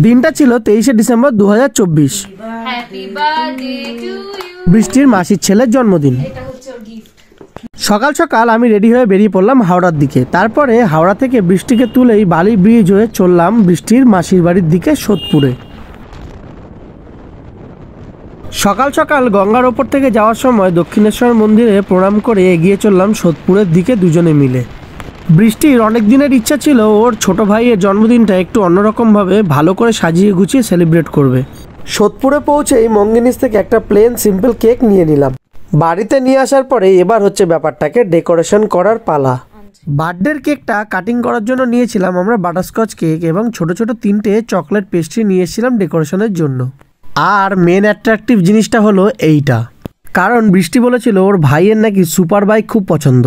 দিনটা ছিল 23শে ডিসেম্বর 2024। বৃষ্টির মাসির ছেলের জন্মদিন। সকাল সকাল আমি রেডি হয়ে বেরিয়ে পড়লাম হাওড়ার দিকে। তারপরে হাওড়া থেকে বৃষ্টিকে তুলেই বালি ব্রিজ হয়ে চললাম বৃষ্টির মাসির বাড়ির দিকে সোদপুরে। সকাল সকাল গঙ্গার ওপর থেকে যাওয়ার সময় দক্ষিণেশ্বর মন্দিরে প্রণাম করে এগিয়ে চললাম সোদপুরের দিকে দুজনে মিলে। বৃষ্টির অনেক দিনের ইচ্ছা ছিল ওর ছোট ভাইয়ের জন্মদিনটা একটু অন্যরকমভাবে ভালো করে সাজিয়ে গুছিয়ে সেলিব্রেট করবে। সোদপুরে পৌঁছেই মঙ্গিনিস থেকে একটা প্লেন সিম্পল কেক নিয়ে নিলাম। বাড়িতে নিয়ে আসার পরে এবার হচ্ছে ব্যাপারটাকে ডেকোরেশন করার পালা। বার্থডের কেকটা কাটিং করার জন্য নিয়েছিলাম আমরা বাটারস্কচ কেক এবং ছোট ছোট 3টে চকলেট পেস্ট্রি নিয়ে এসেছিলাম ডেকোরেশনের জন্য। আর মেন অ্যাট্রাকটিভ জিনিসটা হলো এইটা, কারণ বৃষ্টি বলেছিল ওর ভাইয়ের নাকি সুপার বাইক খুব পছন্দ।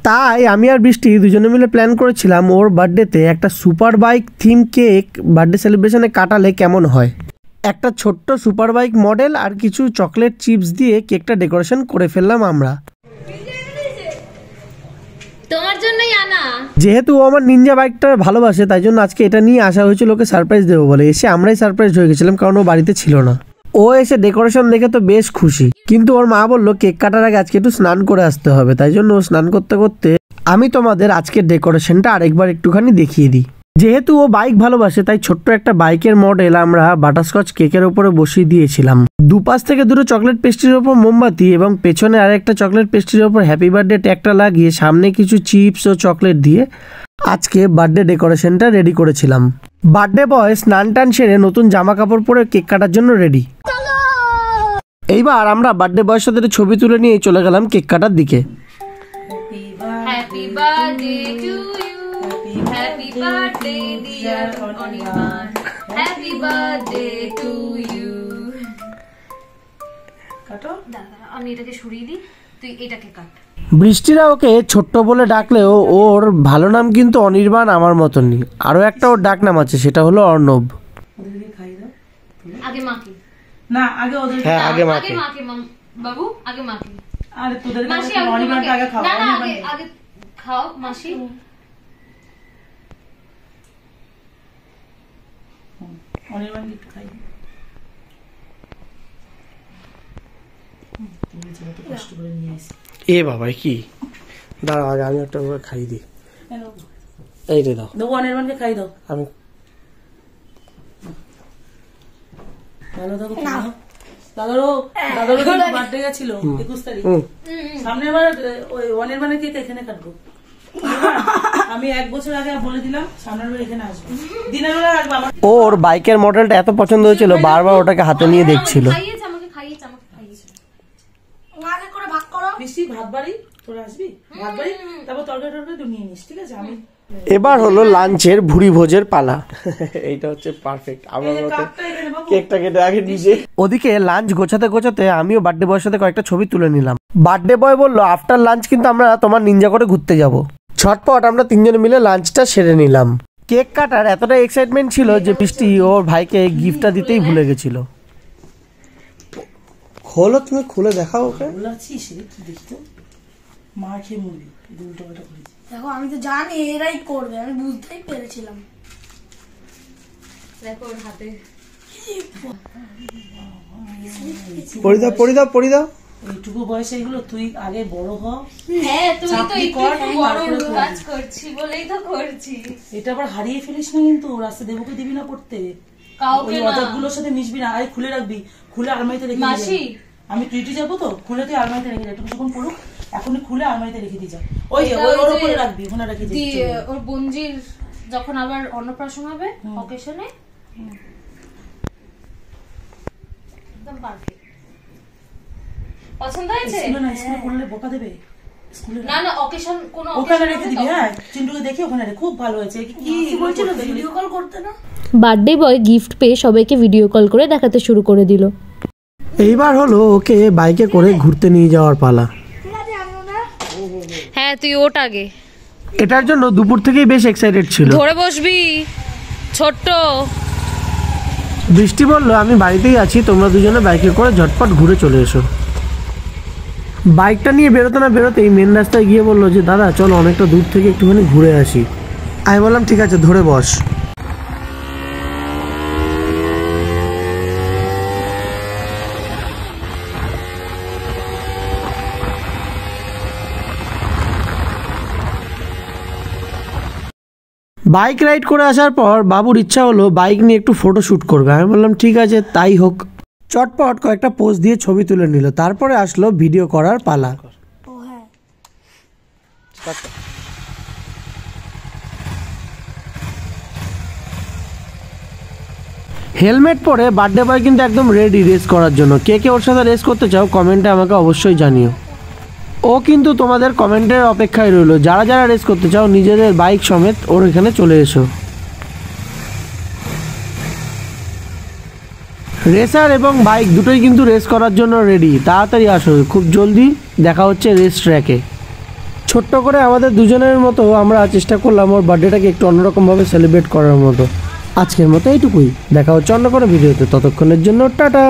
তাই আমি আর বৃষ্টি দুজনে মিলে প্ল্যান করেছিলাম ওর বার্থডেতে একটা super bike theme cake birthday সেলিব্রেশনে কাটালে কেমন হয়। একটা ছোট্ট সুপার বাইক মডেল আর কিছু চকলেট চিপস দিয়ে কেকটা ডেকোরেশন করে ফেললাম আমরা। তোমার জন্যই আনা। যেহেতু ও আমার নিনজা বাইকটা ভালোবাসে তাই জন্য আজকে এটা নিয়ে আসা হয়েছিল ওকে সারপ্রাইজ দেবো বলে। এসে আমরাই সারপ্রাইজ হয়ে গেছিলাম কারণ ও বাড়িতে ছিল না। ও এসে ডেকোরেশন দেখে তো বেশ খুশি, কিন্তু ওর মা বললো কেক কাটার আগে আজকে একটু স্নান করে আসতে হবে। তাই জন্য ও স্নান করতে করতে আমি তোমাদের আজকের ডেকোরেশনটা আরেকবার একটুখানি দেখিয়ে দিই। যেহেতু ও বাইক ভালোবাসে তাই ছোট্ট একটা বাইকের মডেল আমরা বাটারস্কচ কেকের উপরে বসিয়ে দিয়েছিলাম। দুপাশ থেকে দুটো চকলেট পেস্ট্রির ওপর মোমবাতি এবং পেছনে আরেকটা চকলেট পেস্ট্রির ওপর হ্যাপি বার্থডে ট্যাগটা লাগিয়ে সামনে কিছু চিপস ও চকলেট দিয়ে আজকে বার্থডে ডেকোরেশনটা রেডি করেছিলাম। বার্থডে বয় স্নান টান সেরে নতুন জামা কাপড় পরে কেক কাটার জন্য রেডি। এইবার আমরা বার্থডে বয়ের সাথে ছবি তুলে নিয়ে চলে গেলাম কেক কাটার দিকে। Happy birthday to you, happy birthday dear Anirban, happy birthday to you. কাটো দাদা, আমি এটাকে সরিয়ে দিই, তুই এটাকে কাট। বৃষ্টিরা ওকে ছোট্ট বলে ডাকলেও ওর ভালো নাম কিন্তু অনির্বাণ আমার মতনই। আরও একটা ওর ডাক নাম আছে, সেটা হলো অর্ণব। আগে মাকে না, আগে ওদের, হ্যাঁ আগে মাকে। আগে মাকে বাবু, আগে মাকে। আরে তোদের মাসি অনির্বাণকে আগে খাও। না না, আগে খাও মাসি। অনির্বাণকে একটু খাই। কষ্ট করে নিয়ে আসি। এ বাবা কি দাঁড়াও, আগে আমি একটা খাই দিই। এই রে দাও, দেবো অনির্বাণকে খাই দাও। আমি ভালো থাকো। দাদারও বার্থডে গেছিল 21 তারিখ। সামনের বার ওই অনির্বাণের কেক এখানে কাটবো। আমি 1 বছর আগে বলে দিলাম সামনের বার এখানে আসবো, দিনের বেলা আসবো। ওর বাইকের মডেলটা এত পছন্দ হয়েছিল বারবার ওটাকে হাতে নিয়ে দেখছিল। ভাত বাড়ি তোরা আসবি, ভাত বাড়ি তারপর তরকারি তুই নিয়ে নিস, ঠিক আছে? আমি এবার হলো লাঞ্চের ভুরি ভোজের পালা। এইটা হচ্ছে পারফেক্ট। আমরা কেকটা কেটে আগে নিজে। ওদিকে লাঞ্চ গোছাতে গোছাতে আমিও বার্থডে বয়ের সাথে কয়েকটা ছবি তুলে নিলাম। বার্থডে বয় বললো আফটার লাঞ্চ কিন্তু আমরা তোমার নিনজা করে ঘুরতে যাব। ঝটপট আমরা 3জনে মিলে লাঞ্চটা সেরে নিলাম। কেক কাটার এতটা এক্সাইটমেন্ট ছিল যে বৃষ্টি ওর ভাইকে গিফটটা দিতেই ভুলে গেছিল। খোলো, তুমি খুলে দেখাও ওকে। মা খেয়ে মুড়ি উল্টো পাল্টা করেছি। দেখো আমি তো জানি এরাই করবে, আমি বুঝতেই পেরেছিলাম। দেখো ওর হাতে পড়ি দাও। এইটুকু বয়সে এগুলো তুই আগে বড় হ। হ্যাঁ তুই তো একটু বড় কাজ করছি বলেই তো করছি। এটা আবার হারিয়ে ফেলিস না কিন্তু, রাস্তা দেবকে দিবি না পড়তে, কাউকে না, অজাতগুলোর সাথে মিশবি না। আরে খুলে রাখবি, খুলে আলমারিতে রেখে দিবি। আমি টুইটি যাবো তো, খুলে তুই আলমারিতে রেখে যা, কিছুক্ষণ পড়ুক, এখনই খুলে আলমারিতে রেখে দিয়ে যা। ওই যে ওর উপরে রাখবি, ওখানে রেখে দিবি। ওর বোনজির যখন আবার অন্নপ্রাশন হবে অকেশনে, একদম পারফেক্ট। পছন্দ হয়েছে? না স্কুলে পড়লে বকা দেবে। না না, অকেশন কোন ওখানে রেখে দিবি। হ্যাঁ চিন্টুকে দেখি ওখানে রে, খুব ভালো হয়েছে। কি বলছিল, ভিডিও কল করতে না? বার্থডে বয় গিফট পেয়ে সবাইকে ভিডিও কল করে দেখাতে শুরু করে দিল। এইবার হলো ওকে বাইকে করে ঘুরতে নিয়ে যাওয়ার পালা। হ্যাঁ তুই ওঠ আগে। এটার জন্য দুপুর থেকেই বেশ এক্সাইটেড ছিল। ধরে বসবি ছোট্ট। বৃষ্টি বলল আমি বাড়িতেই আছি, তোমরা দুজনে বাইকে করে ঝটপট ঘুরে চলে এসো। বাইকটা নিয়ে বেরোতে না বেরোতেই মেন রাস্তায় গিয়ে বললো যে দাদা চলো অনেকটা দূর থেকে একটুখানি ঘুরে আসি। আমি বললাম ঠিক আছে, ধরে বস। বাইক রাইড করে আসার পর বাবুর ইচ্ছা হলো বাইক নিয়ে একটু ফটো শ্যুট করবে। আমি বললাম ঠিক আছে তাই হোক। চটপট কয়েকটা পোজ দিয়ে ছবি তুলে নিল, তারপরে আসলো ভিডিও করার পালা। ও হ্যাঁ, হেলমেট পরে বার্থডে বয় কিন্তু একদম রেডি রেস করার জন্য। কে কে ওর সাথে রেস করতে চাও কমেন্টে আমাকে অবশ্যই জানিও। ও কিন্তু তোমাদের কমেন্টের অপেক্ষায় রইলো। যারা যারা রেস করতে চাও নিজেদের বাইক সমেত ওর এখানে চলে এসো। রেসার এবং বাইক দুটোই কিন্তু রেস করার জন্য রেডি। তাড়াতাড়ি আসো, খুব জলদি দেখা হচ্ছে রেস ট্র্যাকে। ছোট্ট করে আমাদের দুজনের মতো আমরা চেষ্টা করলাম ওর বার্থডেটাকে একটু অন্যরকমভাবে সেলিব্রেট করার মতো। আজকের মতো এইটুকুই, দেখা হচ্ছে অন্য কোনো ভিডিওতে। ততক্ষণের জন্য টাটা।